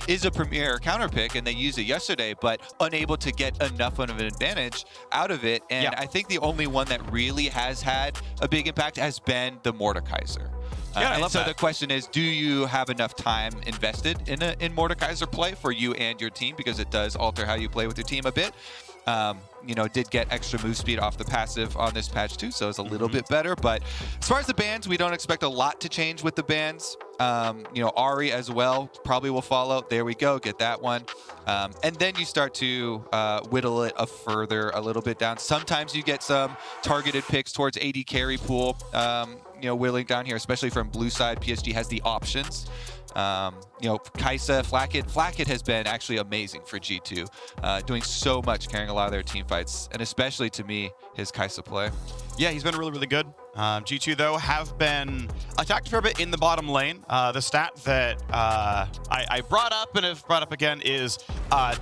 is a premier counter pick, and they used it yesterday, but unable to get enough of an advantage out of it. And I think the only one that really has had a big impact has been the Mordekaiser. I love so that. the question is, do you have enough time invested in Mordekaiser play for you and your team? Because it does alter how you play with your team a bit. Did get extra move speed off the passive on this patch too, so it's a little bit better. But as far as the bans, we don't expect a lot to change with the bans. Ari as well probably will follow. There we go, get that one. And then you start to whittle it a little bit down. Sometimes you get some targeted picks towards AD carry pool, whittling down here, especially from blue side. PSG has the options. Kai'Sa, Flacket has been actually amazing for G2, doing so much, carrying a lot of their team fights, and especially to me, his Kai'Sa play. Yeah, he's been really, really good. G2, though, have been attacked a fair bit in the bottom lane. The stat that I brought up and have brought up again is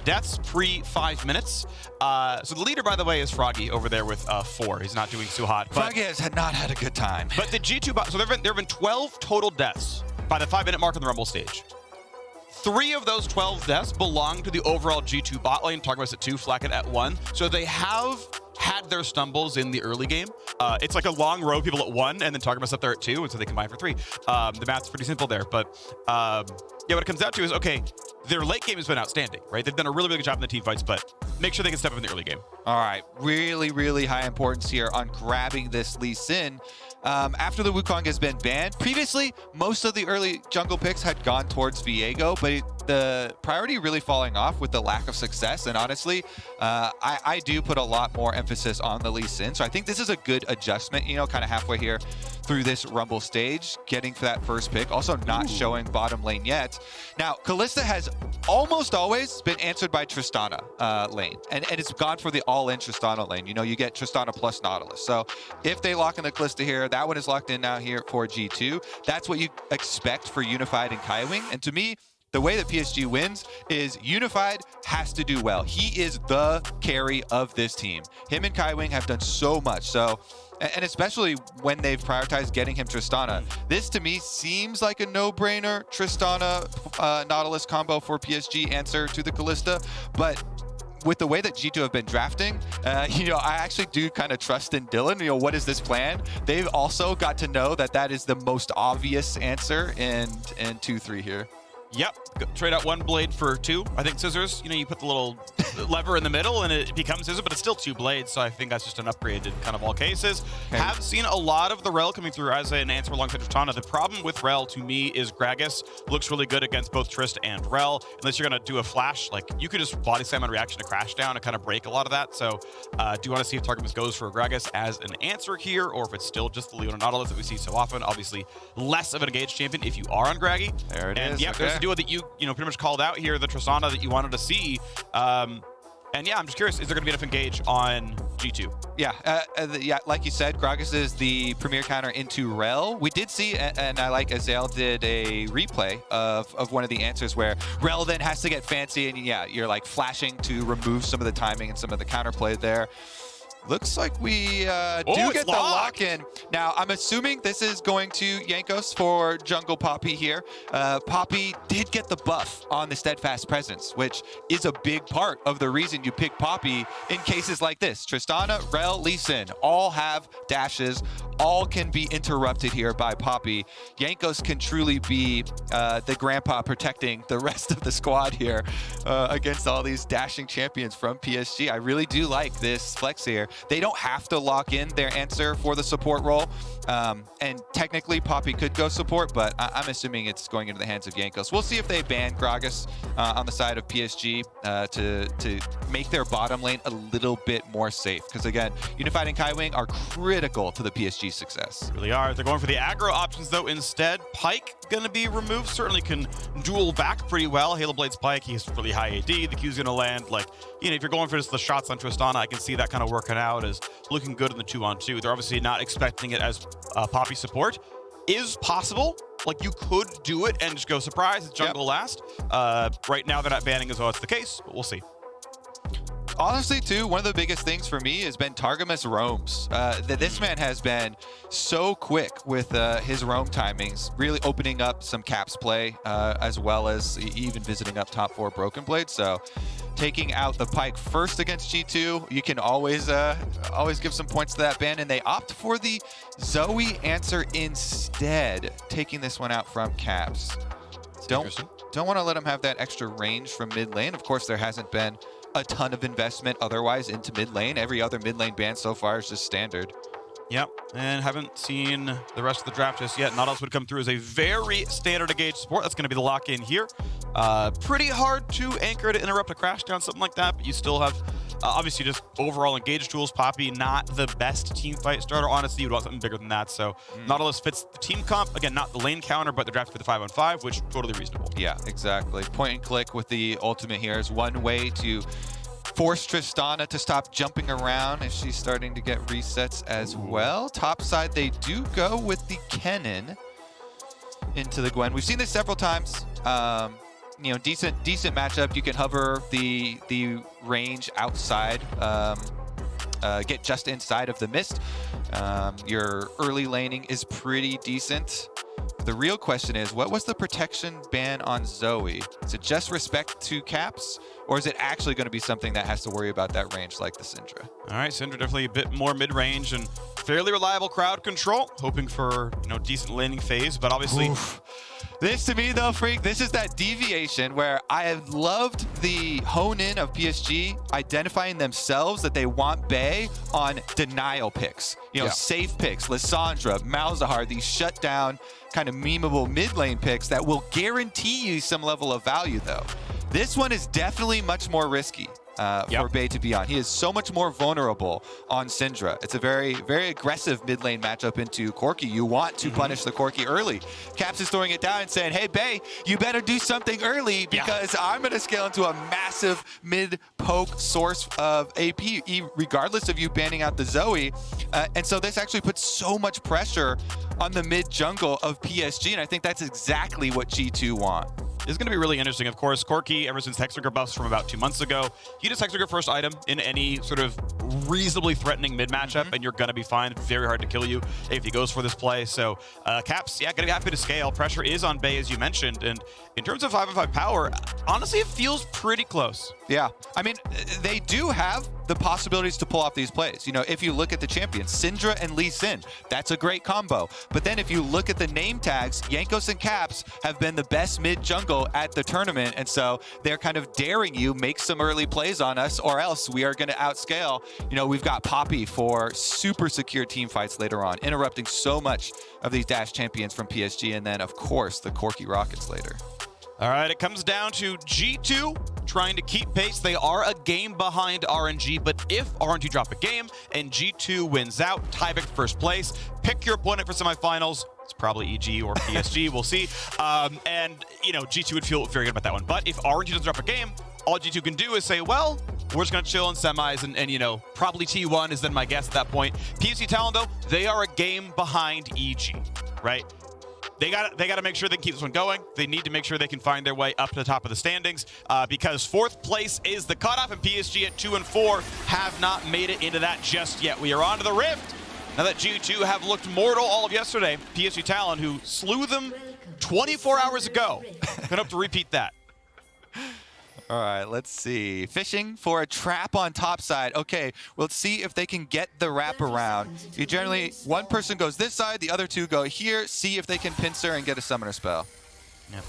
deaths pre-5 minutes. So the leader, by the way, is Froggy over there with 4. He's not doing too hot. Froggy has not had a good time. But the G2 bot, so there have been 12 total deaths by the 5-minute mark on the Rumble stage. 3 of those 12 deaths belong to the overall G2 bot lane. Targamas at 2, Flacket at 1. So they have had their stumbles in the early game. It's like a long row of people at 1, and then Targamas up there at 2, and so they combine for 3. The math's pretty simple there. But what it comes down to is, okay, their late game has been outstanding, right? They've done a really, really good job in the team fights, but make sure they can step up in the early game. All right, really, really high importance here on grabbing this Lee Sin. After the Wukong has been banned, previously, most of the early jungle picks had gone towards Viego, but the priority really falling off with the lack of success. And honestly, I do put a lot more emphasis on the Lee Sin. So I think this is a good adjustment, kind of halfway here through this Rumble stage, getting for that first pick. Also not showing bottom lane yet. Now, Kalista has almost always been answered by Tristana lane. And it's gone for the all-in Tristana lane. You get Tristana plus Nautilus. So if they lock in the Kalista here, that one is locked in now here for G2. That's what you expect for Unified and Kaiwing. And to me, the way that PSG wins is Unified has to do well. He is the carry of this team. Him and Kaiwing have done so much. So, and especially when they've prioritized getting him Tristana. This to me seems like a no-brainer Tristana Nautilus combo for PSG answer to the Kalista. But with the way that G2 have been drafting, I actually do kind of trust in Dylan. What is this plan? They've also got to know that is the most obvious answer in 2-3 here. Yep, trade out 1 blade for 2. I think scissors, you put the little lever in the middle and it becomes scissors, but it's still 2 blades, so I think that's just an upgrade in kind of all cases. Okay. Have seen a lot of the Rel coming through as an answer alongside Tristana. The problem with Rel, to me, is Gragas looks really good against both Trist and Rel. Unless you're going to do a flash, you could just body slam on reaction to crash down and kind of break a lot of that. So do you want to see if Targamas goes for Gragas as an answer here, or if it's still just the Leona Nautilus that we see so often? Obviously, less of an engaged champion if you are on Graggy. There it is. Yeah, okay. There's a duo that you pretty much called out here, the Tristana that you wanted to see. And yeah, I'm just curious, is there going to be enough engage on G2? Yeah, like you said, Gragas is the premier counter into Rel. We did see, and I like Azael did a replay of one of the answers where Rel then has to get fancy, and you're flashing to remove some of the timing and some of the counterplay there. Looks like we do get the lock-in. Now, I'm assuming this is going to Jankos for Jungle Poppy here. Poppy did get the buff on the Steadfast Presence, which is a big part of the reason you pick Poppy in cases like this. Tristana, Rel, Lee Sin all have dashes. All can be interrupted here by Poppy. Jankos can truly be the grandpa protecting the rest of the squad here against all these dashing champions from PSG. I really do like this flex here. They don't have to lock in their answer for the support role. And technically, Poppy could go support, but I'm assuming it's going into the hands of Jankos. We'll see if they ban Gragas on the side of PSG to make their bottom lane a little bit more safe. Because again, Unified and Kaiwing are critical to the PSG success. Really are. They're going for the aggro options, though, instead. Pyke going to be removed. Certainly can duel back pretty well. Halo Blade's Pyke, he has really high AD. The Q's going to land. If you're going for just the shots on Tristana, I can see that kind of working out as looking good in the 2-on-2. They're obviously not expecting it as Poppy support. Is possible. You could do it and just go surprise. It's jungle last. Right now, they're not banning as though it's the case, but we'll see. honestly, too, one of the biggest things for me has been Targamas roams. This man has been so quick with his roam timings, really opening up some caps play, as well as even visiting up top 4 Broken Blade. So taking out the Pyke first against G2, you can always give some points to that ban, and they opt for the Zoe answer instead, taking this one out from caps. Don't want to let him have that extra range from mid lane. Of course, there hasn't been a ton of investment otherwise into mid lane. Every other mid lane ban so far is just standard. Yep, and haven't seen the rest of the draft just yet. Nautilus would come through as a very standard engaged support. That's going to be the lock-in here. Pretty hard to anchor to interrupt a crash down, something like that, but you still have obviously just overall engaged tools. Poppy, not the best team fight starter. Honestly, you'd want something bigger than that. So Nautilus fits the team comp. Again, not the lane counter, but the draft for the 5-on-5, which totally reasonable. Yeah, exactly. Point and click with the ultimate here is one way to force Tristana to stop jumping around if she's starting to get resets as well. Top side, they do go with the Kennen into the Gwen. We've seen this several times. You know, decent matchup. You can hover the range outside, get just inside of the mist. Your early laning is pretty decent. The real question is, what was the protection ban on Zoe? Is it just respect to caps, or is it actually going to be something that has to worry about that range like the Syndra? All right, Syndra definitely a bit more mid-range and fairly reliable crowd control, hoping for, you know, decent laning phase, but obviously... Oof. This to me though, Freak, this is that deviation where I have loved the hone in of PSG identifying themselves that they want Bay on denial picks. You know, safe picks, Lissandra, Malzahar, these shut down kind of memeable mid lane picks that will guarantee you some level of value though. This one is definitely much more risky. For Bay to be on. He is so much more vulnerable on Syndra. It's a very, very aggressive mid lane matchup into Corki. You want to punish the Corki early. Caps is throwing it down and saying, hey, Bay, you better do something early because I'm going to scale into a massive mid poke source of AP, regardless of you banning out the Zoe. And so this actually puts so much pressure on the mid jungle of PSG. And I think that's exactly what G2 want. It's going to be really interesting. Of course, Corki, ever since Hexagram buffs from about 2 months ago, he just Hexagram first item in any sort of reasonably threatening mid matchup, and you're going to be fine. Very hard to kill you if he goes for this play. So Caps, going to be happy to scale. Pressure is on Bay, as you mentioned. And in terms of 5-on-5 power, honestly, it feels pretty close. Yeah. I mean, they do have the possibilities to pull off these plays. You know, if you look at the champions, Syndra and Lee Sin, that's a great combo. But then if you look at the name tags, Jankos and Caps have been the best mid jungle at the tournament. And so they're kind of daring you, make some early plays on us, or else we are going to outscale. You know, we've got Poppy for super secure team fights later on, interrupting so much of these Dash champions from PSG. And then, of course, the Corki Rockets later. All right, it comes down to G2 trying to keep pace. They are a game behind RNG, but if RNG drop a game and G2 wins out, tiebreak first place, pick your opponent for semifinals. It's probably EG or PSG, we'll see. And, you know, G2 would feel very good about that one. But if RNG doesn't drop a game, all G2 can do is say, well, we're just going to chill in semis, and you know, probably T1 is then my guess at that point. PSG Talon, though, they are a game behind EG, right? They got to make sure they can keep this one going. They need to make sure they can find their way up to the top of the standings because 4th place is the cutoff, and PSG at 2 and 4 have not made it into that just yet. We are on to the Rift. Now that G2 have looked mortal all of yesterday, PSG Talon, who slew them 24 hours ago, gonna have to repeat that. All right, let's see. Fishing for a trap on top side. Okay, well, let's see if they can get the wrap around. You generally, one person goes this side, the other two go here. See if they can pincer and get a summoner spell. Yep.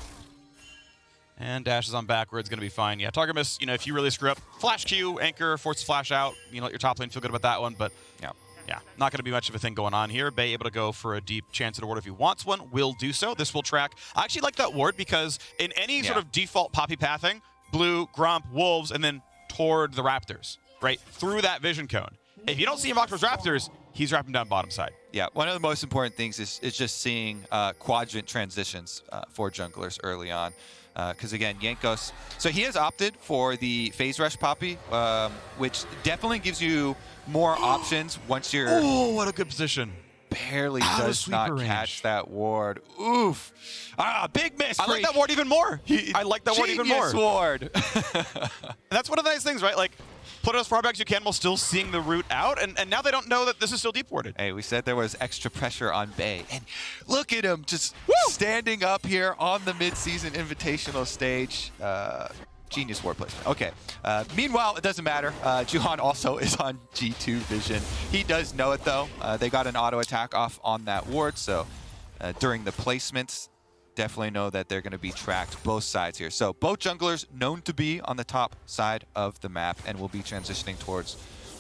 And Dash is on backwards, gonna be fine. Yeah, Targamas, you know, if you really screw up, flash Q, anchor, force flash out. You know, let your top lane feel good about that one, but yeah, not going to be much of a thing going on here. Bay able to go for a deep chance at a ward if he wants one, will do so. This will track. I actually like that ward because in any sort of default Poppy pathing, blue, Grump, wolves, and then toward the Raptors, right? Through that vision cone. If you don't see him walk towards Raptors, he's wrapping down bottom side. Yeah, one of the most important things is just seeing quadrant transitions for junglers early on. Because again, Jankos, so he has opted for the phase rush Poppy, which definitely gives you more options once you're... Oh, what a good position. Barely does not catch that ward. Oof. Big miss. I like that ward even more. I like that ward even more. Ward. That's one of the nice things, right? Like, put it as far back as you can while still seeing the route out, and now they don't know that this is still deep warded. Hey, we said there was extra pressure on Bay, and look at him just standing up here on the mid-season invitational stage. Genius ward placement. Okay. Meanwhile, it doesn't matter. Juhan also is on G2 vision. He does know it, though. They got an auto attack off on that ward, so during the placements, definitely know that they're going to be tracked both sides here. So both junglers known to be on the top side of the map and will be transitioning towards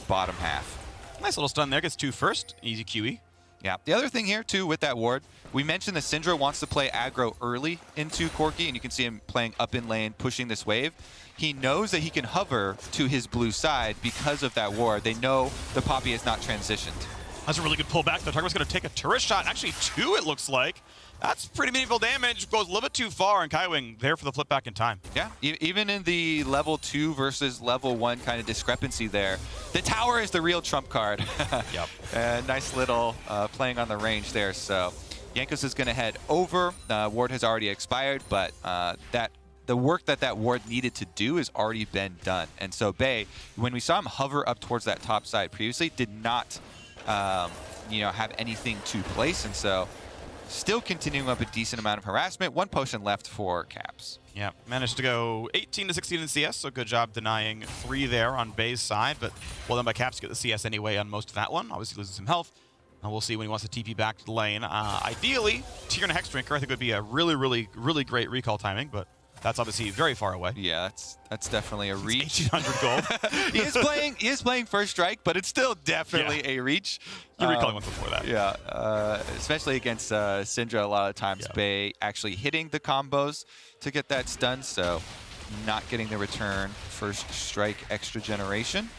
bottom half. Nice little stun there. Gets 2 first. Easy QE. Yeah. The other thing here, too, with that ward, we mentioned that Syndra wants to play aggro early into Corki, and you can see him playing up in lane, pushing this wave. He knows that he can hover to his blue side because of that ward. They know the Poppy is not transitioned. That's a really good pullback. The Target's going to take a turret shot. Actually, 2, it looks like. That's pretty meaningful damage. Goes a little bit too far, and Kaiwing there for the flip back in time. Yeah, even in the level 2 versus level 1 kind of discrepancy there, the tower is the real trump card. Yep. Nice little playing on the range there. So Jankos is going to head over. Ward has already expired, but the work that ward needed to do has already been done. And so Bay, when we saw him hover up towards that top side previously, did not have anything to place, and so still continuing up a decent amount of harassment. 1 potion left for Caps. Yeah, managed to go 18 to 16 in CS, so good job denying 3 there on Bay's side, but well done by Caps to get the CS anyway on most of that one. Obviously losing some health, and we'll see when he wants to TP back to the lane. Ideally, Tier and a Hex Drinker I think would be a really, really, really great recall timing, but that's obviously very far away. Yeah, that's definitely a reach. 1,800 gold. he is playing First Strike, but it's still definitely a reach. You're recalling one before that. Yeah, especially against Syndra a lot of times. Bay actually hitting the combos to get that stun, so not getting the return First Strike extra generation.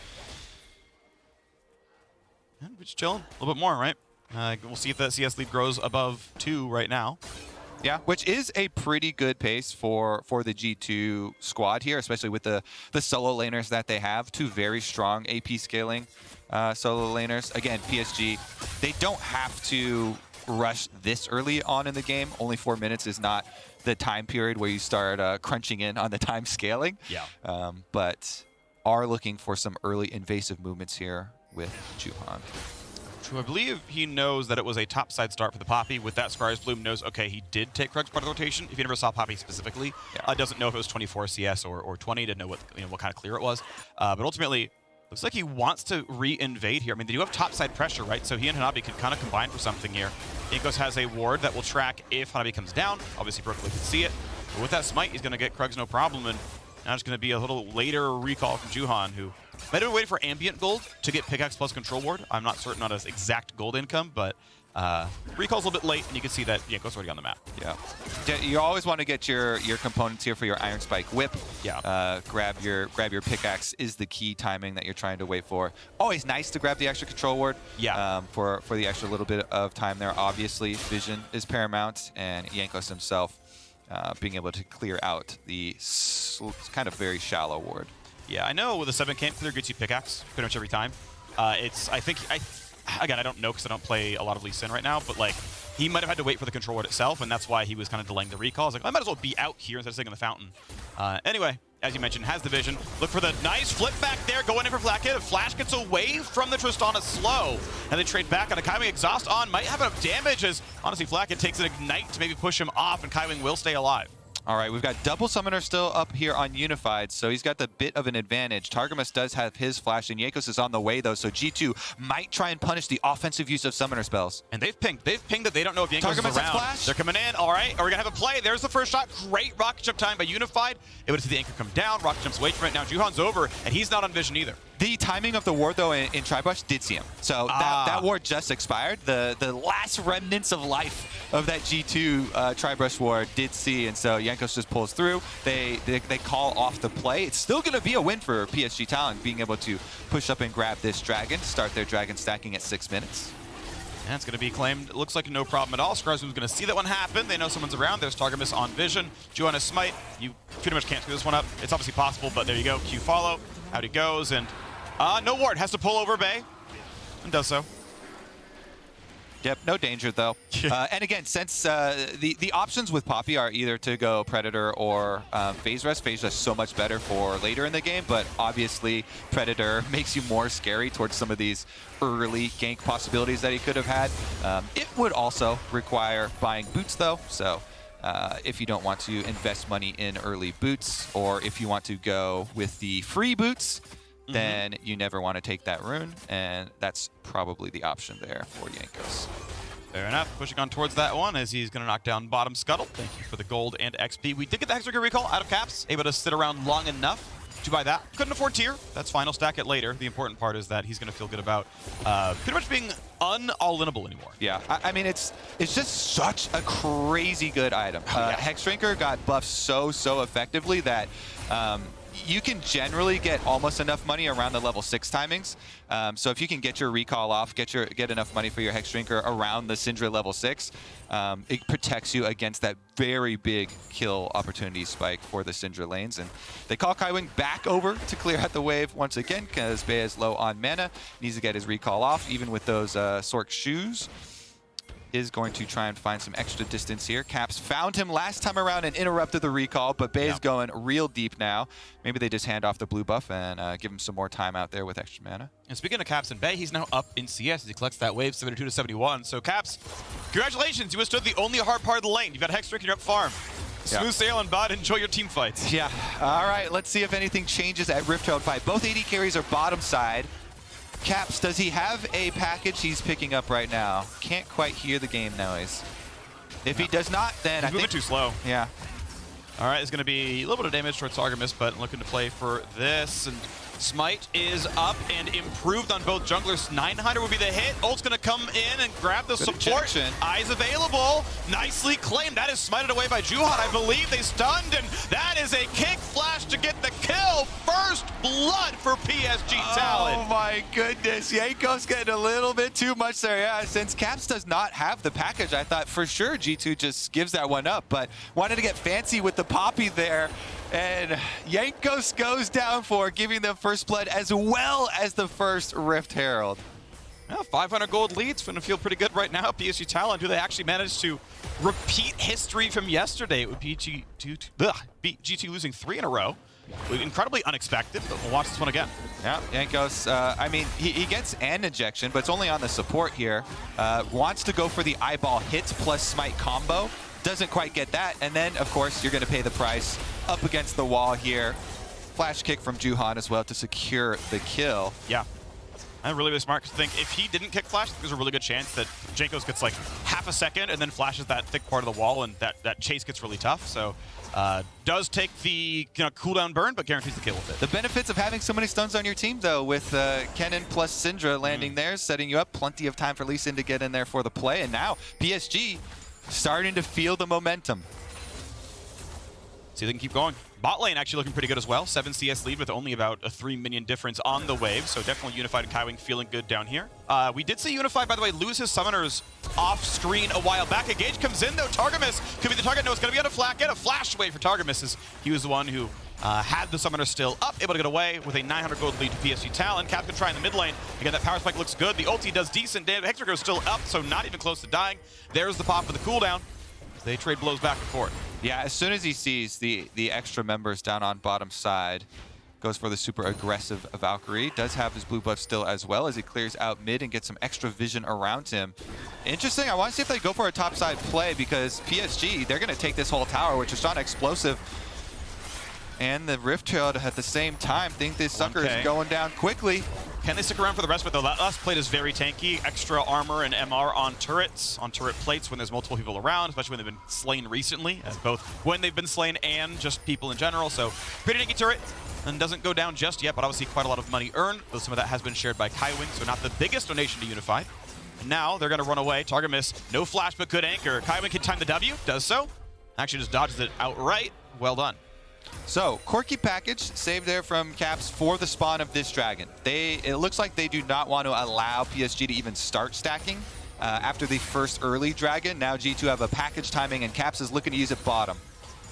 Yeah, we're just chilling a little bit more, right? We'll see if that CS lead grows above 2 right now. Yeah, which is a pretty good pace for the G2 squad here, especially with the solo laners that they have. 2 very strong AP scaling solo laners. Again, PSG, they don't have to rush this early on in the game. Only 4 minutes is not the time period where you start crunching in on the time scaling. Yeah. But are looking for some early invasive movements here with Juhan. I believe he knows that it was a topside start for the Poppy. With that, Scar's Bloom knows, okay, he did take Krug's part of the rotation. If you never saw Poppy specifically, doesn't know if it was 24 CS or 20, didn't know what kind of clear it was. But ultimately, looks like he wants to re-invade here. I mean, they do have topside pressure, right? So he and Hanabi could kind of combine for something here. Inkos has a ward that will track if Hanabi comes down. Obviously, Brooklyn can see it. But with that smite, he's going to get Krug's no problem. And now it's going to be a little later recall from Juhan, who might have been waiting for ambient gold to get pickaxe plus control ward. I'm not certain on his exact gold income, but recall's a little bit late, and you can see that Yanko's already on the map. Yeah. You always want to get your components here for your Iron Spike whip. Yeah. Grab your pickaxe is the key timing that you're trying to wait for. Always nice to grab the extra control ward. Yeah. For the extra little bit of time there. Obviously, vision is paramount, and Jankos himself being able to clear out the kind of very shallow ward. Yeah, I know with a 7 can't clear gets you pickaxe pretty much every time. Again, I don't know because I don't play a lot of Lee Sin right now, but like he might have had to wait for the control ward itself, and that's why he was kind of delaying the recall. I was like, I might as well be out here instead of sitting in the fountain. Anyway, as you mentioned, has the vision. Look for the nice flip back there, going in for Flash hit. Flash gets away from the Tristana slow, and they trade back on a Kaiwing exhaust on. Might have enough damage as, honestly, Flackett takes an ignite to maybe push him off, and Kaiwing will stay alive. All right, we've got double summoner still up here on Unified, so he's got the bit of an advantage. Targamas does have his flash, and Jankos is on the way, though, so G2 might try and punish the offensive use of summoner spells. And they've pinged that they don't know if Jankos Targamas is around. Flash. They're coming in. All right, are we going to have a play? There's the first shot. Great rocket jump time by Unified. Able to see the anchor come down. Rocket jumps away from it. Now Juhan's over, and he's not on vision either. The timing of the ward, though, in Tribush did see him. So that ward just expired. The last remnants of life of that G2 Tribush ward did see, and so Jankos just pulls through. They call off the play. It's still going to be a win for PSG Talon, being able to push up and grab this dragon, start their dragon stacking at 6 minutes. And it's going to be claimed. It looks like no problem at all. Scarsboom's going to see that one happen. They know someone's around. There's Targamas on vision. Juhan smite. You pretty much can't screw this one up. It's obviously possible, but there you go. Q follow. Out he goes, and no ward. Has to pull over Bay, and does so. Yep, no danger though. And again, since the options with Poppy are either to go Predator or Phase Rush. Phase Rush is so much better for later in the game, but obviously Predator makes you more scary towards some of these early gank possibilities that he could have had. It would also require buying boots though, so if you don't want to invest money in early boots, or if you want to go with the free boots, then you never want to take that rune, and that's probably the option there for Jankos. Fair enough. Pushing on towards that one as he's going to knock down bottom Scuttle. Thank you for the gold and XP. We did get the Hexagon recall out of Caps, able to sit around long enough to buy that. Couldn't afford tier. That's fine. I'll stack it later. The important part is that he's going to feel good about pretty much being un-all-inable anymore. Yeah, I mean, it's just such a crazy good item. Hexdrinker got buffed so effectively that you can generally get almost enough money around the level 6 timings. So if you can get your recall off, get enough money for your Hexdrinker around the Syndra level 6, it protects you against that very big kill opportunity spike for the Syndra lanes. And they call Kaiwing back over to clear out the wave once again because Bea is low on mana, needs to get his recall off, even with those Sork shoes. Is going to try and find some extra distance here. Caps found him last time around and interrupted the recall, but Bay's going real deep now. Maybe they just hand off the blue buff and give him some more time out there with extra mana. And speaking of Caps and Bay, he's now up in CS as he collects that wave 72 to 71. So Caps, congratulations, you withstood the only hard part of the lane. You've got Hexdrinker, you're up farm. Smooth sailing, bud. Enjoy your team fights. Yeah. All right, let's see if anything changes at Rift Herald fight. Both AD carries are bottom side. Caps, does he have a package he's picking up right now? Can't quite hear the game noise. If he does not, then he's moving too slow. Yeah. All right, it's going to be a little bit of damage towards Targamas, but looking to play for this. And Smite is up and improved on both junglers. 900 will be the hit. Ult's going to come in and grab the support. Eyes available. Nicely claimed. That is smited away by Juhan. I believe they stunned, and that is a kick flash to get the kill. First blood for PSG Talon. Oh my goodness. Jankos getting a little bit too much there. Yeah, since Caps does not have the package, I thought for sure G2 just gives that one up, but wanted to get fancy with the Poppy there. And Jankos goes down for giving them first blood as well as the first Rift Herald. Yeah, 500 gold leads. Going to feel pretty good right now. PSG Talon, do they actually manage to repeat history from yesterday? It would be G2 losing 3 in a row. Incredibly unexpected, but we'll watch this one again. Yeah, Jankos, I mean, he gets an injection, but it's only on the support here. Wants to go for the eyeball hits plus smite combo. Doesn't quite get that, and then, of course, you're going to pay the price up against the wall here. Flash kick from Juhan as well to secure the kill. Yeah. And really, really smart to think if he didn't kick flash, there's a really good chance that Jankos gets like half a second and then flashes that thick part of the wall, and that chase gets really tough. So does take the cooldown burn, but guarantees the kill with it. The benefits of having so many stuns on your team, though, with Kennen plus Syndra landing there, setting you up. Plenty of time for Lee Sin to get in there for the play, and now PSG starting to feel the momentum. See if they can keep going. Bot lane actually looking pretty good as well. 7 CS lead with only about a 3 minion difference on the wave. So definitely Unified and Kaiwing feeling good down here. We did see Unified, by the way, lose his summoners off screen a while back. A Gage comes in though. Targamas could be the target. No, it's going to be on a flat. Get a flash away for Targamas as he was the one who had the summoner still up, able to get away with a 900 gold lead to PSG Talon. Cap can try in the mid lane. Again, that power spike looks good. The ulti does decent damage. Hexer goes still up, so not even close to dying. There's the pop for the cooldown. They trade blows back and forth. Yeah, as soon as he sees the extra members down on bottom side, goes for the super aggressive Valkyrie. Does have his blue buff still as well as he clears out mid and gets some extra vision around him. Interesting, I want to see if they go for a topside play because PSG, they're going to take this whole tower, which is not explosive. And the Rift Herald at the same time think this sucker is going down quickly. Can they stick around for the rest of it? The last plate is very tanky. Extra armor and MR on turrets, on turret plates when there's multiple people around, especially when they've been slain recently, both when they've been slain and just people in general. So pretty tanky turret and doesn't go down just yet, but obviously quite a lot of money earned, though some of that has been shared by Kaiwing, so not the biggest donation to Unified. And now they're going to run away. Targamas, no flash, but good anchor. Kaiwing can time the W, does so. Actually just dodges it outright. Well done. So, Corki package saved there from Caps for the spawn of this dragon. It looks like they do not want to allow PSG to even start stacking after the first early dragon. Now G2 have a package timing and Caps is looking to use it bottom.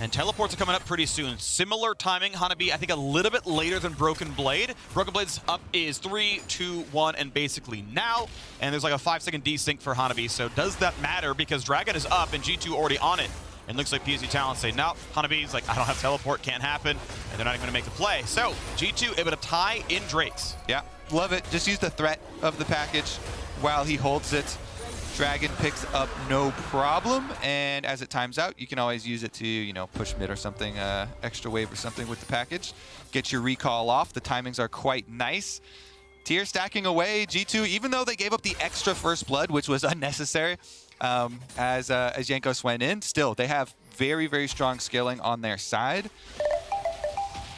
And teleports are coming up pretty soon. Similar timing, Hanabi, I think a little bit later than Broken Blade. Broken Blade's up is 3, 2, 1, and basically now. And there's like a 5-second desync for Hanabi. So does that matter? Because Dragon is up and G2 already on it. And looks like PSG Talent say, no, Hanabi's like, I don't have teleport, can't happen. And they're not even going to make the play. So G2 able to tie in Drakes. Yeah, love it. Just use the threat of the package while he holds it. Dragon picks up no problem, and as it times out, you can always use it to, you know, push mid or something, extra wave or something with the package. Get your recall off. The timings are quite nice. Tier stacking away. G2, even though they gave up the extra first blood, which was unnecessary, as Jankos went in, still they have very, very strong scaling on their side.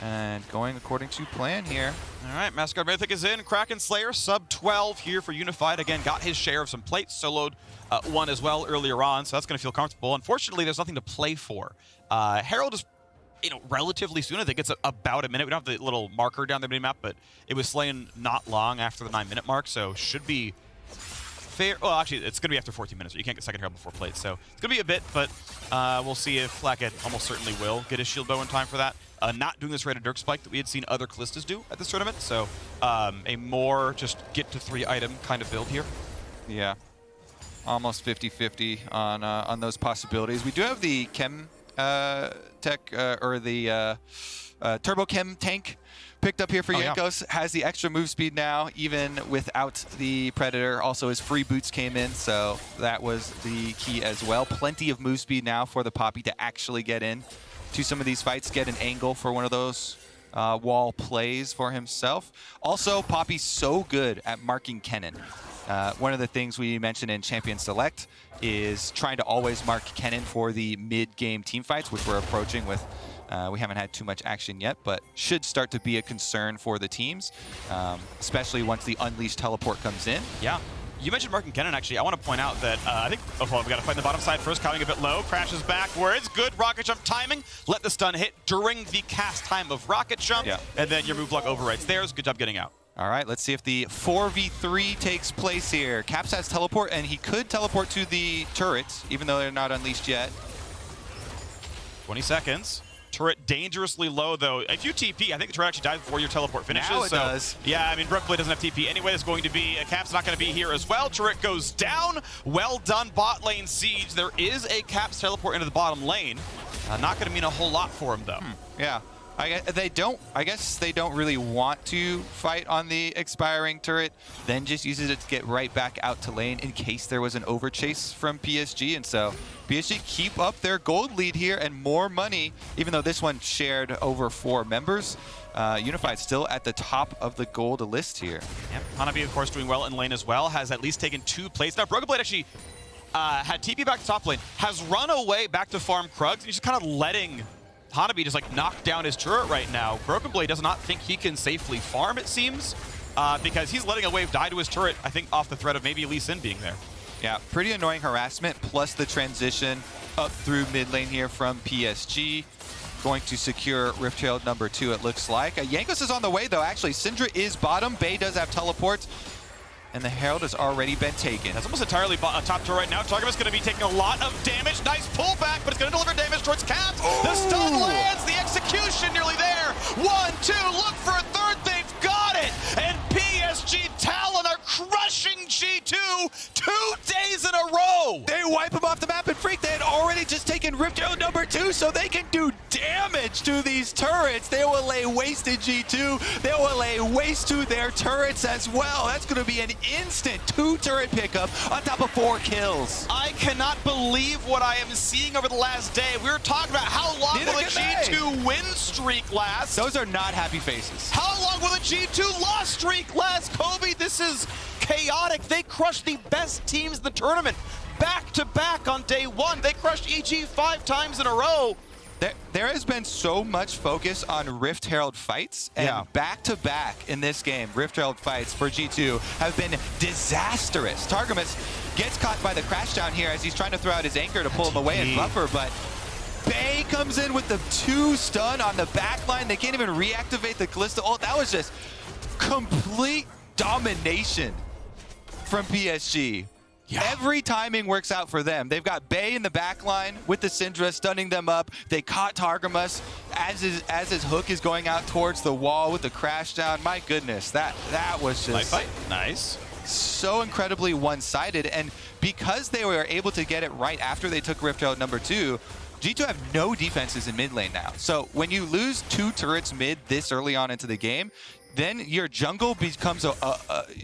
And going according to plan here. All right, Mascot Mythic is in. Kraken Slayer, sub 12 here for Unified. Again, got his share of some plates, soloed one as well earlier on, so that's going to feel comfortable. Unfortunately, there's nothing to play for. Herald is, you know, relatively soon. I think it's about a minute. We don't have the little marker down the mini-map, but it was slain not long after the 9-minute mark, so should be fair. Well, actually, it's going to be after 14 minutes. You can't get second Herald before plates, so it's going to be a bit, but we'll see if Flackhead almost certainly will get his shield bow in time for that. Not doing this rated Dirk Spike that we had seen other Callistas do at this tournament, so a more just get to 3 item kind of build here. Yeah, almost 50-50 on those possibilities. We do have the Chem tech or the Turbo Chem tank picked up here for Jankos. Yeah. Has the extra move speed now, even without the Predator. Also, his free boots came in, so that was the key as well. Plenty of move speed now for the Poppy to actually get in to some of these fights, get an angle for one of those wall plays for himself. Also, Poppy's so good at marking Kennen. One of the things we mentioned in Champion Select is trying to always mark Kennen for the mid-game team fights, which we're approaching with. We haven't had too much action yet, but should start to be a concern for the teams, especially once the Unleashed teleport comes in. Yeah. You mentioned Mark and Kennen, actually. I want to point out that I think, we got to fight the bottom side first, coming a bit low, crashes backwards, good rocket jump timing, let the stun hit during the cast time of rocket jump, and then your move block overwrites theirs. Good job getting out. All right, let's see if the 4v3 takes place here. Caps has teleport, and he could teleport to the turrets, even though they're not unleashed yet. 20 seconds. Turret dangerously low, though. If you TP, I think the turret actually dies before your teleport finishes. Now it does. Yeah, I mean, Brookblade doesn't have TP anyway. It's going to be, Cap's not going to be here as well. Turret goes down. Well done, bot lane siege. There is a Cap's teleport into the bottom lane. Not going to mean a whole lot for him, though. Yeah. I guess they don't really want to fight on the expiring turret, then just uses it to get right back out to lane in case there was an overchase from PSG. And so PSG keep up their gold lead here and more money, even though this one shared over 4 members. Unified still at the top of the gold list here. Yep. Hanabi, of course, doing well in lane as well, has at least taken 2 plays. Now, Broken Blade actually had TP back to top lane, has run away back to farm Krugs, and he's just kind of letting Hanabi just like knock down his turret right now. Broken Blade does not think he can safely farm, it seems, because he's letting a wave die to his turret, I think off the threat of maybe Lee Sin being there. Yeah, pretty annoying harassment, plus the transition up through mid lane here from PSG. Going to secure Rift Herald number 2, it looks like. Jankos is on the way, though, actually. Syndra is bottom. Bay does have teleports. And the Herald has already been taken. That's almost entirely top turret right now. Targamas going to be taking a lot of damage. Nice pullback, but it's going to deliver damage towards Caps. The stun lands, the execution nearly there. 1, 2, look for a third. They've got it. And PSG Talon are crushing G2 2 days in a row. They wipe him off the map, and Freak, they had already just taken Rift Herald number 2, so they can do damage to these turrets. They will lay waste to G2. They will lay waste to their turrets as well. That's going to be an instant 2 turret pickup on top of 4 kills. I cannot believe what I am seeing over the last day. We were talking about how long will the G2 win streak last. Those are not happy faces. How long will the G2 loss streak last, Kobe? This is chaotic. They crushed the best teams in the tournament back to back on day 1. They crushed EG 5 times in a row. There has been so much focus on Rift Herald fights, and back-to-back in this game, Rift Herald fights for G2 have been disastrous. Targamas gets caught by the crash down here as he's trying to throw out his anchor to pull him away and buffer, but Bay comes in with the 2 stun on the back line. They can't even reactivate the Callista ult. That was just complete domination from PSG. Yeah. Every timing works out for them. They've got Bay in the back line with the Syndra stunning them up. They caught Targamas as his hook is going out towards the wall with the crash down. My goodness, that was just Fight. Nice. so incredibly one-sided. And because they were able to get it right after they took Rift Herald number 2, G2 have no defenses in mid lane now. So when you lose 2 turrets mid this early on into the game, then your jungle becomes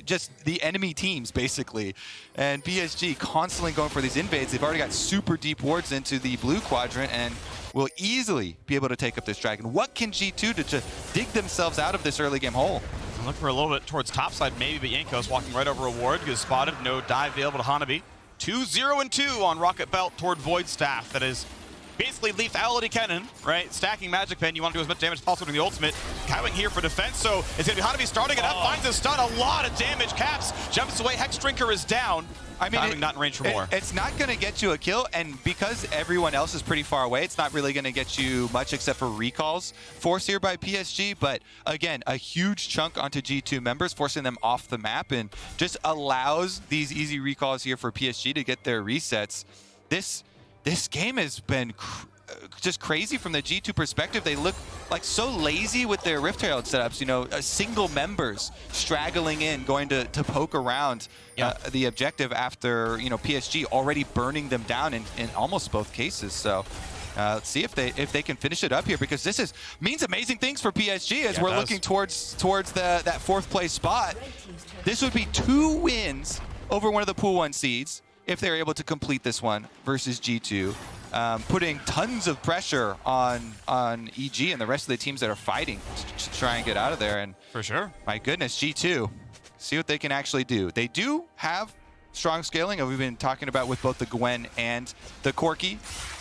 just the enemy teams, basically. And PSG constantly going for these invades. They've already got super deep wards into the blue quadrant and will easily be able to take up this dragon. What can G2 do to dig themselves out of this early game hole? Look for a little bit towards topside, maybe, but Yanko's walking right over a ward because spotted. No dive available to Hanabi. 2-0-2 on Rocket Belt toward Void Staff. That is basically lethality Kennen, right? Stacking Magic Pen. You want to do as much damage as possible during the ultimate. Cowing here for defense, so it's going to be Hanabi starting it up. Finds a stun, a lot of damage. Caps, jumps away. Hex Drinker is down. I mean, not in range for more. It's not going to get you a kill, and because everyone else is pretty far away, it's not really going to get you much except for recalls forced here by PSG. But again, a huge chunk onto G2 members, forcing them off the map, and just allows these easy recalls here for PSG to get their resets. This game has been just crazy from the G2 perspective. They look like so lazy with their Rift Herald setups, you know, single members straggling in, going to poke around the objective after, you know, PSG already burning them down in almost both cases. So let's see if they can finish it up here, because this means amazing things for PSG as we're looking towards that 4th place spot. This would be 2 wins over one of the Pool 1 seeds if they're able to complete this one versus G2. Putting tons of pressure on EG and the rest of the teams that are fighting to try and get out of there. And for sure, my goodness, G2, see what they can actually do. They do have strong scaling, and we've been talking about with both the Gwen and the Corki.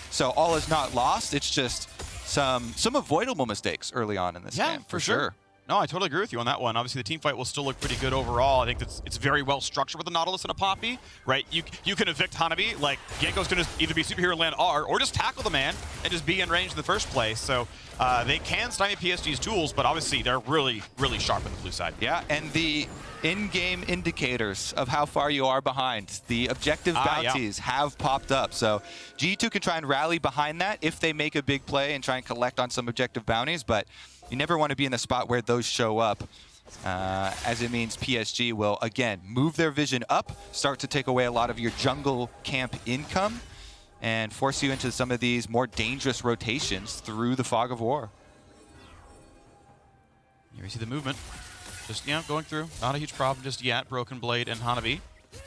So all is not lost. It's just some avoidable mistakes early on in this game, for sure. No, I totally agree with you on that one. Obviously, the team fight will still look pretty good overall. I think it's very well structured with a Nautilus and a Poppy, right? You can evict Hanabi. Like, Yanko's going to either be superhero land R or just tackle the man and just be in range in the first place. So they can stymie PSG's tools, but obviously they're really, really sharp on the blue side. Yeah, and the in-game indicators of how far you are behind, the objective bounties have popped up. So G2 can try and rally behind that if they make a big play and try and collect on some objective bounties, but you never want to be in the spot where those show up, as it means PSG will, again, move their vision up, start to take away a lot of your jungle camp income, and force you into some of these more dangerous rotations through the fog of war. Here we see the movement. Just, going through. Not a huge problem just yet. Broken Blade and Hanabi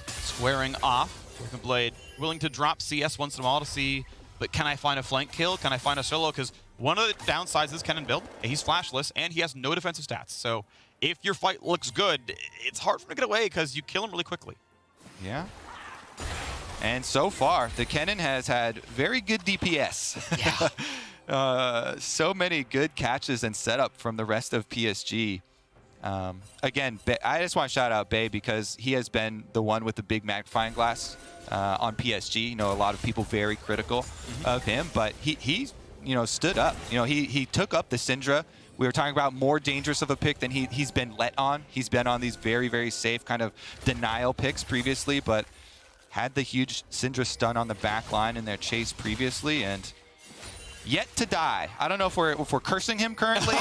squaring off. Broken Blade willing to drop CS once in a while to see, but can I find a flank kill? Can I find a solo? Because one of the downsides of this Kennen build, he's flashless, and he has no defensive stats. So if your fight looks good, it's hard for him to get away because you kill him really quickly. Yeah. And so far, the Kennen has had very good DPS. Yeah. So many good catches and setup from the rest of PSG. Again, I just want to shout out Bay because he has been the one with the big magnifying glass on PSG. You know, a lot of people very critical of him, but he stood up. You know, he took up the Syndra. We were talking about more dangerous of a pick than he's been let on. He's been on these very, very safe kind of denial picks previously, but had the huge Syndra stun on the back line in their chase previously, and yet to die. I don't know if we're cursing him currently.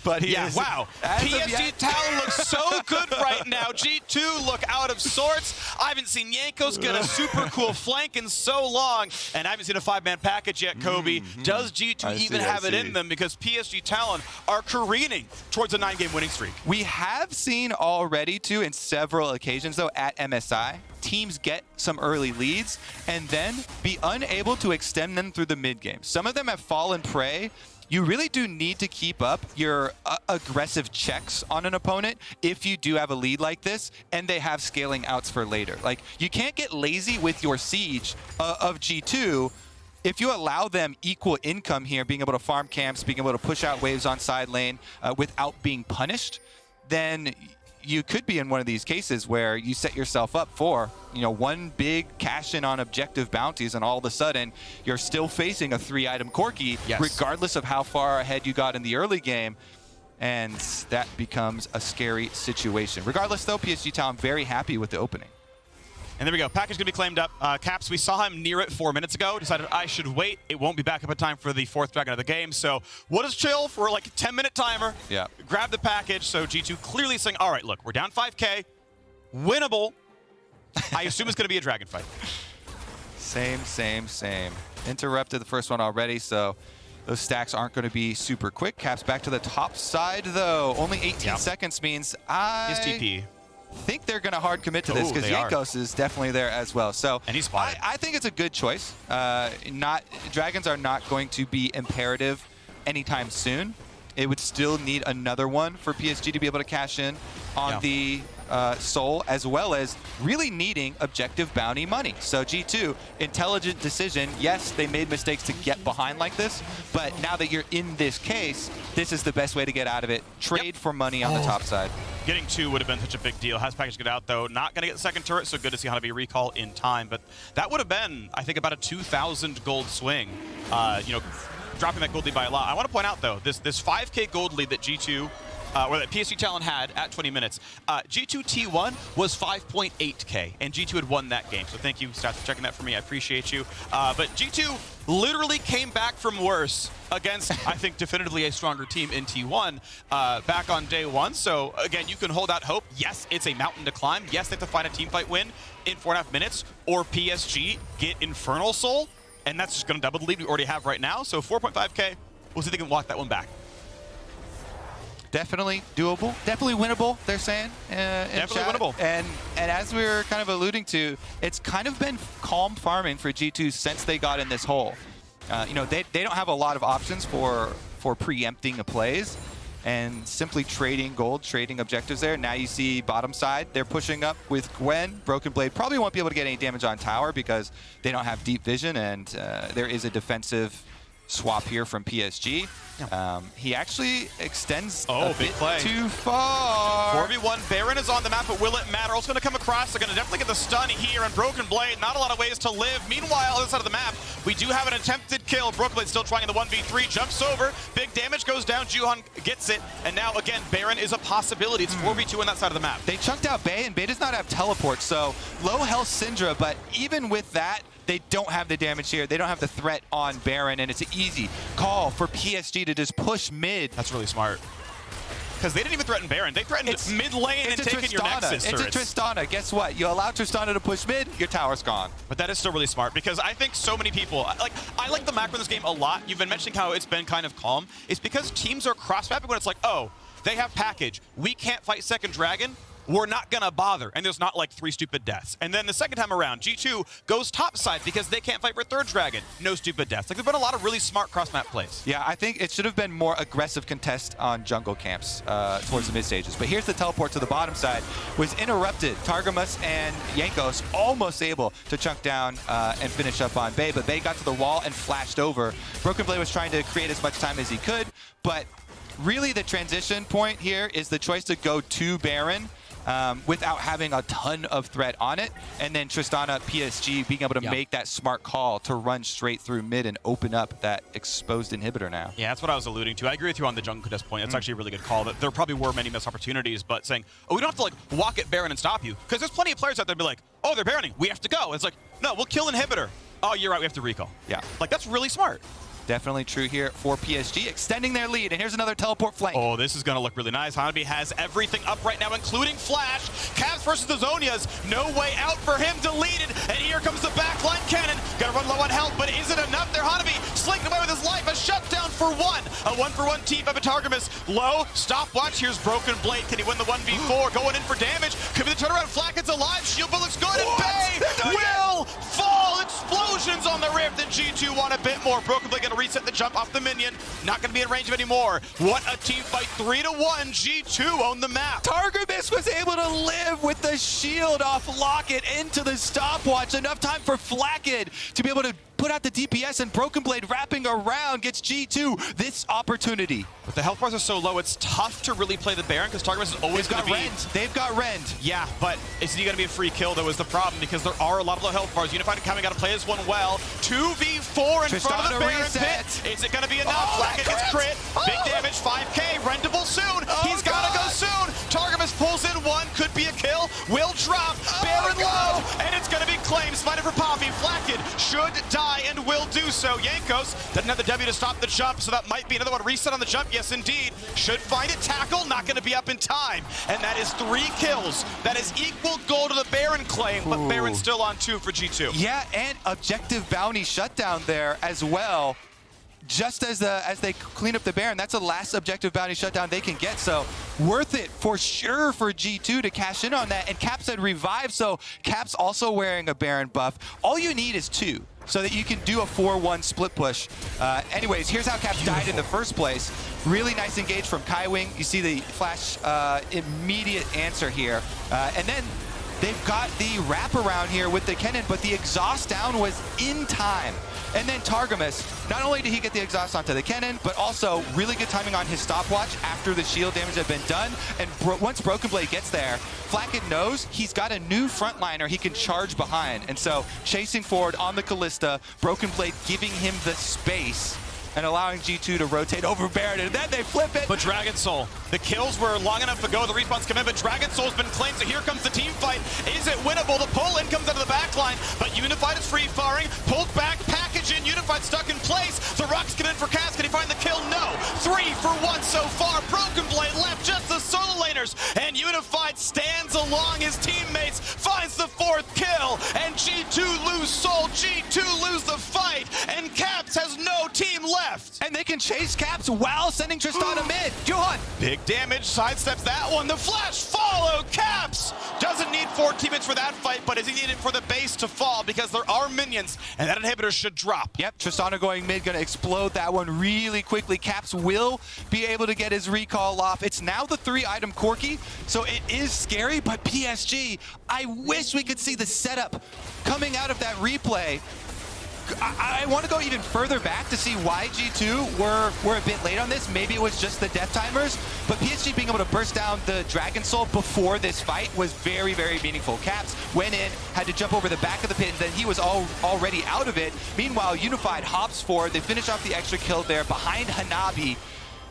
But he is, wow. PSG Talon looks so good right now. G2 look out of sorts. I haven't seen Yanko's get a super cool flank in so long, and I haven't seen a 5-man package yet, Kobe. Does G2 even have it in them? Because PSG Talon are careening towards a 9-game winning streak. We have seen already, too, in several occasions, though, at MSI, teams get some early leads and then be unable to extend them through the mid-game. Some of them have fallen prey. You really do need to keep up your aggressive checks on an opponent if you do have a lead like this and they have scaling outs for later. Like, you can't get lazy with your siege of G2 if you allow them equal income here, being able to farm camps, being able to push out waves on side lane without being punished. Then you could be in one of these cases where you set yourself up for, one big cash in on objective bounties, and all of a sudden you're still facing a 3-item Corki, regardless of how far ahead you got in the early game. And that becomes a scary situation. Regardless, though, PSG Talon very happy with the opening. And there we go. Package going to be claimed up. Caps, we saw him near it 4 minutes ago. Decided I should wait. It won't be back up in time for the 4th Dragon of the game. So what is chill for like a 10-minute timer? Yeah. Grab the package. So G2 clearly saying, all right, look, we're down 5K. Winnable. I assume it's going to be a Dragon fight. Same. Interrupted the first one already, so those stacks aren't going to be super quick. Caps back to the top side, though. Only 18 seconds means His TP. think they're going to hard commit to this because Jankos is definitely there as well. So and he's spotted. I think it's a good choice. Dragons are not going to be imperative anytime soon. It would still need another one for PSG to be able to cash in on the Soul, as well as really needing objective bounty money. So G2, intelligent decision. Yes, they made mistakes to get behind like this, but now that you're in this case, this is the best way to get out of it. Trade for money on the top side. Getting 2 would have been such a big deal. Has package get out, though. Not going to get the second turret, so good to see how to be recall in time. But that would have been, I think, about a 2,000 gold swing. Dropping that gold lead by a lot. I want to point out, though, this 5K gold lead that G2, or that PSG Talon had at 20 minutes, G2 T1 was 5.8K, and G2 had won that game. So thank you, Stats, for checking that for me. I appreciate you. But G2 literally came back from worse against, I think, definitively a stronger team in T1 back on day 1. So, again, you can hold out hope. Yes, it's a mountain to climb. Yes, they have to find a teamfight win in 4.5 minutes, or PSG get Infernal Soul. And that's just going to double the lead we already have right now. So 4.5K, we'll see if they can walk that one back. Definitely doable. Definitely winnable, they're saying. Definitely winnable. And as we were kind of alluding to, it's kind of been calm farming for G2 since they got in this hole. They don't have a lot of options for preempting the plays and simply trading gold, trading objectives there. Now you see bottom side, they're pushing up with Gwen. Broken Blade probably won't be able to get any damage on tower because they don't have deep vision, and there is a defensive swap here from PSG. He actually extends a bit too far. 4v1, Baron is on the map, but will it matter? Also going to come across. They're going to definitely get the stun here, and Broken Blade, not a lot of ways to live. Meanwhile, on the side of the map, we do have an attempted kill. Broken Blade still trying in the 1v3, jumps over, big damage goes down, Juhan gets it, and now, again, Baron is a possibility. It's 4v2 on that side of the map. They chunked out Bay, and Bay does not have teleport, so low health Syndra, but even with that, they don't have the damage here. They don't have the threat on Baron, and it's an easy call for PSG to just push mid. That's really smart. Because they didn't even threaten Baron. They threatened mid lane and taking your Nexus turrets. It's a Tristana. Guess what? You allow Tristana to push mid, your tower's gone. But that is still really smart, because I think so many people, I like the macro in this game a lot. You've been mentioning how it's been kind of calm. It's because teams are cross-mapping when it's like, oh, they have package. We can't fight second dragon. We're not going to bother, and there's not like 3 stupid deaths. And then the second time around, G2 goes topside because they can't fight for third dragon. No stupid deaths. Like, there's been a lot of really smart cross-map plays. Yeah, I think it should have been more aggressive contest on jungle camps towards the mid stages. But here's the teleport to the bottom side. Was interrupted. Targamas and Jankos almost able to chunk down and finish up on Bay, but Bay got to the wall and flashed over. Broken Blade was trying to create as much time as he could, but really the transition point here is the choice to go to Baron without having a ton of threat on it, and then Tristana, PSG being able to make that smart call to run straight through mid and open up that exposed inhibitor now. Yeah, that's what I was alluding to. I agree with you on the jungle contest point. That's actually a really good call. That there probably were many missed opportunities, but saying, oh, we don't have to like walk at Baron and stop you, because there's plenty of players out there be like, oh, they're Baroning, we have to go. It's like, no, we'll kill inhibitor. Oh, you're right, we have to recall. Yeah. Like, that's really smart. Definitely true here for PSG, extending their lead, and here's another teleport flank. Oh, this is going to look really nice. Hanabi has everything up right now, including Flash. Cavs versus the Zonias. No way out for him, deleted. And here comes the backline cannon. Got to run low on health, but is it enough there? Hanabi slinking away with his life. A shutdown for 1. A 1-for-1 team by Targamas. Low, stopwatch. Here's Broken Blade. Can he win the 1v4? Going in for damage. Could be the turnaround. Flack is alive. Shield Bill looks good, and Bay will fall. Explosions on the Rift, and G2 want a bit more. Broken Blade going to reset the jump off the minion. Not going to be in range of anymore. What a team fight. 3-1. G2 on the map. Targamas was able to live with the shield off Locket into the stopwatch. Enough time for Flackid to be able to put out the DPS, and Broken Blade wrapping around gets G2 this opportunity. But the health bars are so low, it's tough to really play the Baron, because Targamas is always going to be... They've got Rend. Yeah, but is he going to be a free kill, though, is the problem, because there are a lot of low health bars. Unified coming, got to play this one well. 2v4 in front of the Baron pit. Is it going to be enough? Flackid gets crit. Big damage, 5k, Rendable soon. He's got to go soon. Targamas pulls in 1, could be a kill. Will drop. Baron low, and it's going ready for Poppy. Flakked should die and will do so. Jankos doesn't have the W to stop the jump, so that might be another one. Reset on the jump, yes indeed. Should find it. Tackle, not going to be up in time. And that is 3 kills. That is equal goal to the Baron claim, but Baron's still on 2 for G2. Yeah, and objective bounty shutdown there as well. Just as they clean up the Baron, that's the last objective bounty shutdown they can get. So worth it for sure for G2 to cash in on that. And Caps had revived, so Caps also wearing a Baron buff. All you need is 2 so that you can do a 4-1 split push. Anyways, here's how Caps died in the first place. Really nice engage from Kaiwing. You see the flash immediate answer here. And then they've got the wraparound here with the Kennen, but the exhaust down was in time. And then Targamas, not only did he get the exhaust onto the Kennen, but also really good timing on his stopwatch after the shield damage had been done. And once Broken Blade gets there, Flakked knows he's got a new frontliner he can charge behind. And so chasing forward on the Callista, Broken Blade giving him the space and allowing G2 to rotate over Baron, and then they flip it. But Dragon Soul, the kills were long enough to go, the respawns come in, but Dragon Soul's been claimed, so here comes the team fight. Is it winnable? The pull-in comes out of the back line, but Unified is free-firing, pulled back, package in, Unified stuck in place. The Rocks come in for Cass, can he find the kill? No. 3 for 1 so far. Broken Blade left, just the solo laners, and Unified stands along his teammates, finds the 4th kill, and G2 lose Soul, G2 lose the fight, and Caps has no team left. And they can chase Caps while sending Tristana mid. Johan! Big damage, sidesteps that one. The flash follow, Caps! Doesn't need 4 teammates for that fight, but is he needed for the base to fall because there are minions, and that inhibitor should drop. Yep, Tristana going mid, gonna explode that one really quickly. Caps will be able to get his recall off. It's now the 3-item Corki, so it is scary, but PSG, I wish we could see the setup coming out of that replay. I want to go even further back to see why G2 were a bit late on this. Maybe it was just the death timers, but PSG being able to burst down the Dragon Soul before this fight was very, very meaningful. Caps went in, had to jump over the back of the pit, and then he was already out of it. Meanwhile, Unified hops forward. They finish off the extra kill there behind Hanabi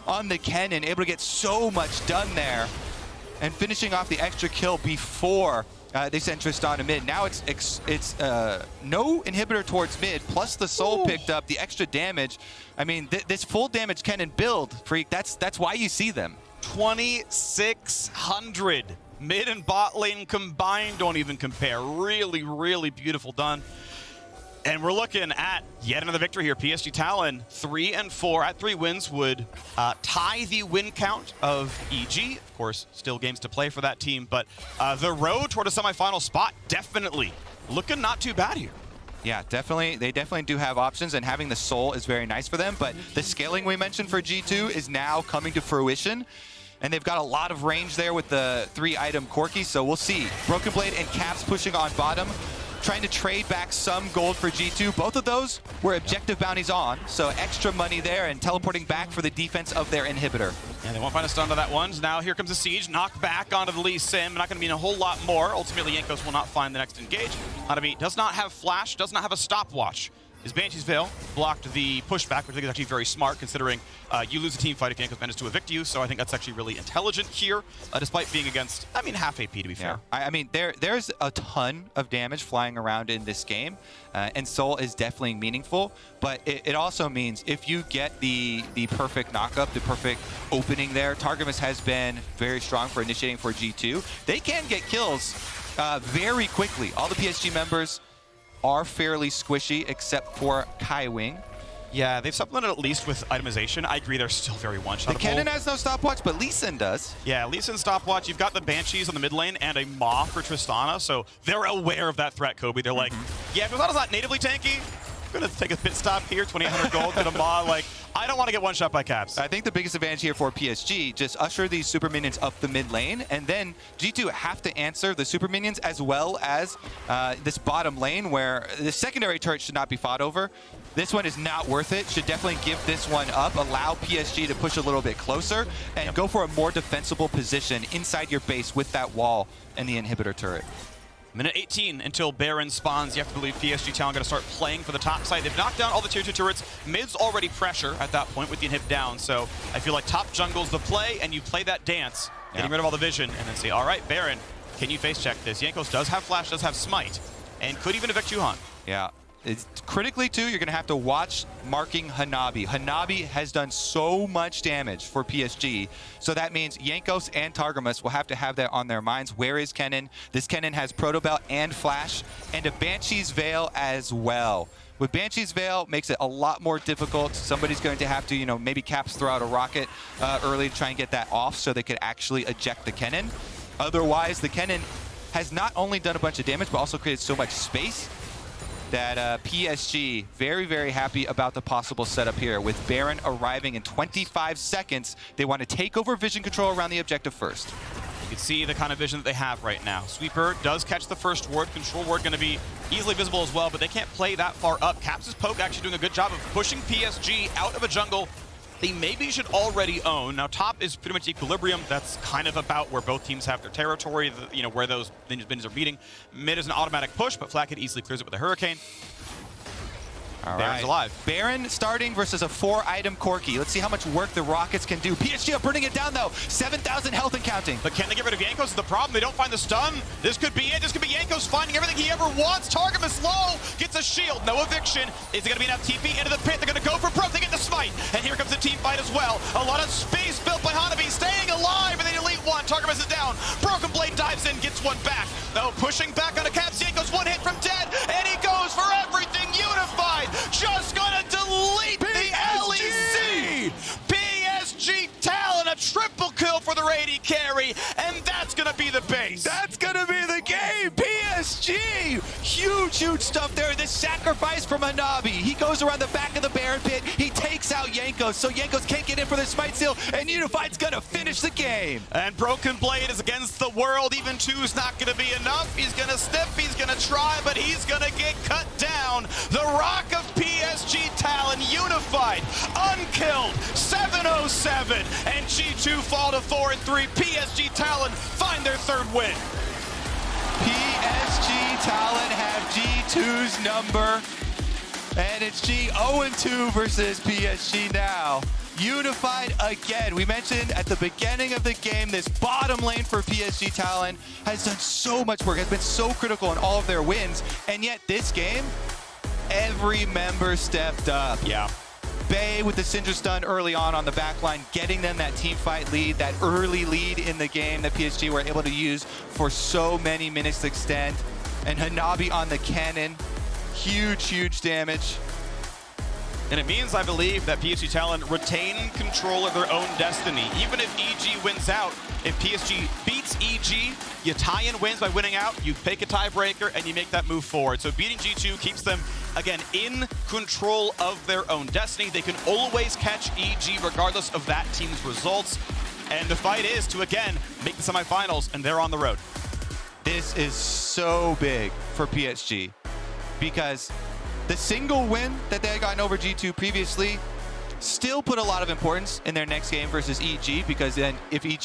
on the Kennen, able to get so much done there, and finishing off the extra kill before they sent Tristana mid. Now it's no inhibitor towards mid, plus the soul picked up, the extra damage. I mean, this full damage Kennen build, Freak, that's why you see them. 2,600. Mid and bot lane combined don't even compare. Really, really beautiful done. And we're looking at yet another victory here. PSG Talon 3 and 4 at 3 wins would tie the win count of EG. Of course, still games to play for that team, but the road toward a semifinal spot definitely looking not too bad here. Yeah, definitely. They definitely do have options, and having the soul is very nice for them. But the scaling we mentioned for G2 is now coming to fruition. And they've got a lot of range there with the 3-item Corki, so we'll see. Broken Blade and Caps pushing on bottom, trying to trade back some gold for G2. Both of those were objective bounties on, so extra money there and teleporting back for the defense of their inhibitor. And they won't find a stun to that one. Now here comes the siege, knocked back onto the Lee Sin. Not going to mean a whole lot more. Ultimately, Jankos will not find the next engage. Hanabi does not have flash, does not have a stopwatch. His Banshee's Veil blocked the pushback, which I think is actually very smart, considering you lose a team fight if Jankos manages to evict you. So I think that's actually really intelligent here, despite being against, I mean, half AP to be fair. I mean, there's a ton of damage flying around in this game, and Soul is definitely meaningful. But it also means if you get the perfect knockup, the perfect opening there, Targamas has been very strong for initiating for G2. They can get kills very quickly. All the PSG members are fairly squishy, except for Kaiwing. Yeah, they've supplemented at least with itemization. I agree they're still very one-shottable. The Kennen has no stopwatch, but Lee Sin does. Yeah, Lee Sin stopwatch. You've got the Banshees on the mid lane and a Maw for Tristana, so they're aware of that threat, Kobe. They're like, yeah, Tristana's not natively tanky. I'm going to take a pit stop here, 2,800 gold to the Maw. Like, I don't want to get one shot by Caps. I think the biggest advantage here for PSG, just usher these super minions up the mid lane, and then G2 have to answer the super minions as well as this bottom lane where the secondary turret should not be fought over. This one is not worth it. Should definitely give this one up, allow PSG to push a little bit closer, and go for a more defensible position inside your base with that wall and the inhibitor turret. Minute 18 until Baron spawns. You have to believe PSG Talon going to start playing for the top side. They've knocked down all the tier 2 turrets. Mid's already pressure at that point with the inhib down. So I feel like top jungle's the play, and you play that dance, getting rid of all the vision, and then say, all right, Baron, can you face check this? Jankos does have flash, does have smite. and could even evict Juhan. Yeah. It's critically, too, you're going to have to watch marking Hanabi. Hanabi has done so much damage for PSG, so that means Jankos and Targamas will have to have that on their minds. Where is Kennen? This Kennen has Proto Belt and Flash, and a Banshee's Veil as well. With Banshee's Veil, makes it a lot more difficult. Somebody's going to have to, maybe caps throw out a rocket early to try and get that off so they could actually eject the Kennen. Otherwise, the Kennen has not only done a bunch of damage, but also created so much space that PSG very, very happy about the possible setup here. With Baron arriving in 25 seconds, they want to take over vision control around the objective first. You can see the kind of vision that they have right now. Sweeper does catch the first ward. Control ward going to be easily visible as well, but they can't play that far up. Caps' poke actually doing a good job of pushing PSG out of a jungle they maybe should already own. Now, top is pretty much equilibrium. That's kind of about where both teams have their territory, where those minions are meeting. Mid is an automatic push, but Flakked easily clears it with a Hurricane. All Baron's right. alive. Baron starting versus a 4-item Corki. Let's see how much work the Rockets can do. PSG are burning it down, though. 7,000 health and counting. But can they get rid of Jankos is the problem. They don't find the stun. This could be it. This could be Jankos finding everything he ever wants. Targamas low. Gets a shield. No eviction. Is it going to be enough TP into the pit? They're going to go for Pro. They get the smite. And here comes the team fight as well. A lot of space built by Hanabi. Staying alive. And they delete one. Targamas is down. Broken Blade dives in. Gets one back. Oh, pushing back on a Caps. Jankos one hit from dead. And he goes for everything. Unified. Just going to delete PSG. The LEC. PSG Talon, a triple kill for the AD carry, and that's going to be the base. That's going to be the game. PSG. Huge, huge stuff there. This sacrifice from Hanabi. He goes around the back of the Baron pit. He takes out Jankos, so Jankos can't get in for the smite seal, and Unified's going to finish the game. And Broken Blade is against the world. Even two's not going to be enough. He's going to sniff. He's going to try, but he's going to get cut down. The Rock of PSG Talon Unified, unkilled, 707, and G2 fall to 4 and 3. PSG Talon find their third win. PSG Talon have G2's number, and it's G 0-2 versus PSG now. Unified again. We mentioned at the beginning of the game, this bottom lane for PSG Talon has done so much work, has been so critical in all of their wins, and yet this game, every member stepped up. Yeah. Bay with the Syndra stun early on the backline, getting them that team fight lead, that early lead in the game that PSG were able to use for so many minutes to extend. And Hanabi on the cannon, huge, huge damage. And it means, I believe, that PSG Talon retain control of their own destiny. Even if EG wins out, if PSG beats EG, you tie in wins by winning out, you pick a tiebreaker, and you make that move forward. So beating G2 keeps them, again, in control of their own destiny. They can always catch EG regardless of that team's results. And the fight is to, again, make the semifinals, and they're on the road. This is so big for PSG because the single win that they had gotten over G2 previously still put a lot of importance in their next game versus EG, because then if EG